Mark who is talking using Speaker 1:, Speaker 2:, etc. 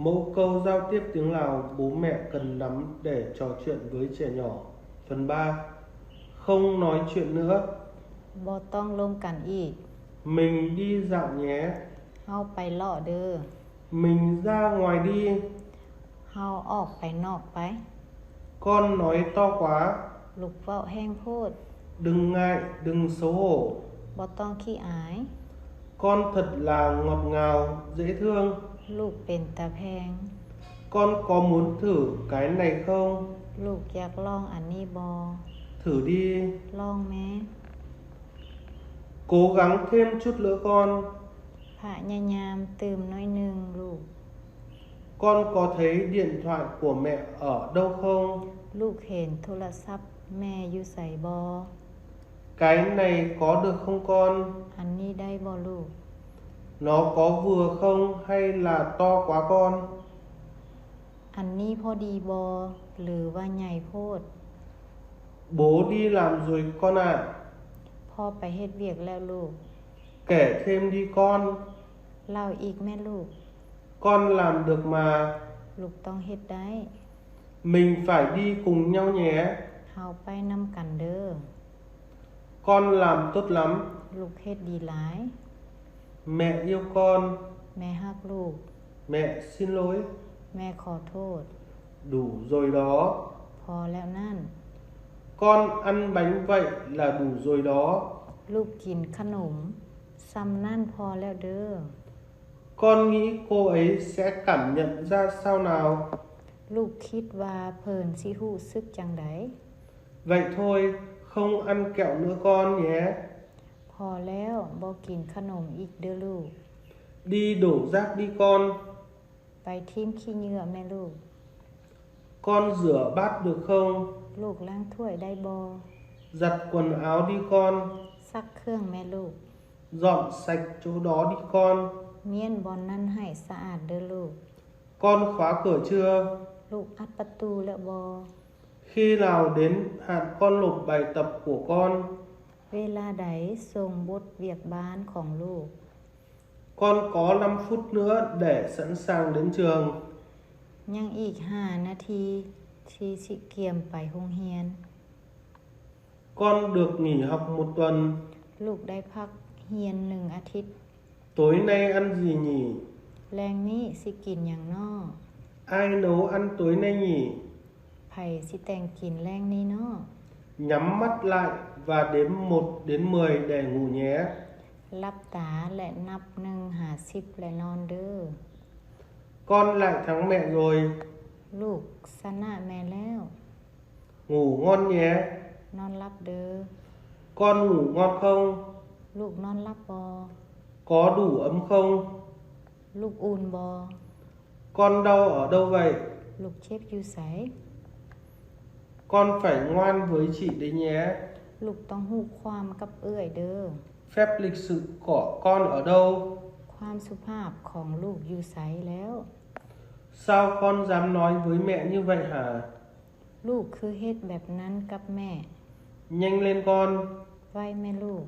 Speaker 1: Mẫu câu giao tiếp tiếng Lào bố mẹ cần nắm để trò chuyện với trẻ nhỏ. Phần 3. Không nói chuyện nữa.
Speaker 2: บ่ต้องร่วมกันอีก
Speaker 1: Mình đi dạo nhé.
Speaker 2: เฮาไปเลาะเด้อ
Speaker 1: Mình ra ngoài đi.
Speaker 2: เฮาออกไปนอกไป
Speaker 1: Con nói to quá.
Speaker 2: ลูกเว้าแห้งโพด
Speaker 1: Đừng ngại, đừng xấu hổ.
Speaker 2: บ่ต้องขี้อาย
Speaker 1: Con thật là ngọt ngào, dễ thương.
Speaker 2: ลูกเป็นตาแพง
Speaker 1: Con có muốn thử cái này không?
Speaker 2: ลูกอยากลองอันนี้บ่
Speaker 1: Thử đi.
Speaker 2: ลองแม้
Speaker 1: Cố gắng thêm chút nữa con.
Speaker 2: พยายามเติมน้อยหนึงลูก
Speaker 1: Con có thấy điện thoại của mẹ ở đâu không?
Speaker 2: ลูกเห็นโทรศัพท์แม่อยู่ไสบ่
Speaker 1: Cái này có được không con?
Speaker 2: อันนี้ได้บ่ลูก
Speaker 1: Nó có vừa không hay là to quá con?
Speaker 2: อันนี้พอดีบ่หรือว่าใหญ่โพด
Speaker 1: Bố đi làm rồi con ạ.
Speaker 2: พ่อไปเฮ็ดเวียกแล้วลูก
Speaker 1: Kể thêm đi con.
Speaker 2: เล่าอีกแม่ลูก
Speaker 1: Con làm được mà.
Speaker 2: ลูกต้องเฮ็ดได้
Speaker 1: Mình phải đi cùng nhau nhé.
Speaker 2: เฮาไปนำกันเด้อ
Speaker 1: Con làm tốt lắm.
Speaker 2: ลูกเฮ็ดดีหลาย
Speaker 1: Mẹ yêu con.
Speaker 2: แม่ฮักลูก
Speaker 1: Mẹ xin lỗi.
Speaker 2: แม่ขอโทษ
Speaker 1: Đủ rồi đó.
Speaker 2: พอแล้วนั่น
Speaker 1: Con ăn bánh vậy là đủ rồi đó.
Speaker 2: ลูกกินขนมซ้ำนั่นพอแล้วเด้อ
Speaker 1: Con nghĩ cô ấy sẽ cảm nhận ra sao nào?
Speaker 2: ลูกคิดว่าเพิ่นสิรู้สึกจังได
Speaker 1: Vậy thôi, không ăn kẹo nữa con nhé.
Speaker 2: พอแล้วบ่กินขนมอีกเด้อลูก
Speaker 1: Đi đổ rác đi con.
Speaker 2: ไปทิ้งขี้เหงื่อแม่ลูก
Speaker 1: Con rửa bát được không?
Speaker 2: ลูกล้างถ้วยได้บ่
Speaker 1: Giặt quần áo đi con.
Speaker 2: ซักเครื่องแม่ลูก
Speaker 1: Dọn sạch chỗ đó đi con.
Speaker 2: เมียนบอนนั้นให้สะอาดเด้อลูก
Speaker 1: Con khóa cửa chưa?
Speaker 2: ลูกอัดประตูแล้วบ่
Speaker 1: Khi nào đến hạn con nộp bài tập của con?
Speaker 2: เวลาใดส่งบทเวียกบ้านของลูก
Speaker 1: Con có 5 phút nữa để sẵn sàng đến trường.
Speaker 2: ยังอีก5 นาทีที่สิเกียมไปโรงเรียน
Speaker 1: Con được nghỉ học 1 tuần.
Speaker 2: ลูกได้พักเรียน1 อาทิตย์
Speaker 1: Tối nay ăn gì nhỉ?
Speaker 2: แรงนี้สิกินหยังน้อ
Speaker 1: Ai nấu ăn tối nay nhỉ?
Speaker 2: ไผสิแต่งกินแรงนี้น้อ
Speaker 1: Nhắm mắt lại và đếm 1 đến 10 để ngủ nhé.
Speaker 2: ลับตาและนับ1 หา 10และนอนเด้อ
Speaker 1: Con lại thắng mẹ rồi.
Speaker 2: ลูกชนะแม่แล้ว
Speaker 1: Ngủ ngon nhé.
Speaker 2: นอนหลับเด้อ
Speaker 1: Con ngủ ngon không?
Speaker 2: ลูกนอนหลับบ่
Speaker 1: Có đủ ấm không?
Speaker 2: ลูกอุ่นบ่
Speaker 1: Con đau ở đâu vậy?
Speaker 2: ลูกเจ็บอยู่ไส
Speaker 1: Con phải ngoan với chị đấy nhé.
Speaker 2: ลูกต้องฮู้ความกับเอื้อยเด้อ
Speaker 1: Phép lịch sự của con ở đâu?
Speaker 2: ความสุภาพของลูกอยู่ไสแล้ว
Speaker 1: Sao con dám nói với mẹ như vậy hả?
Speaker 2: ลูกคือเฮ็ดแบบนั้นกับแม่
Speaker 1: Nhanh lên con.
Speaker 2: ไว้แม่ลูก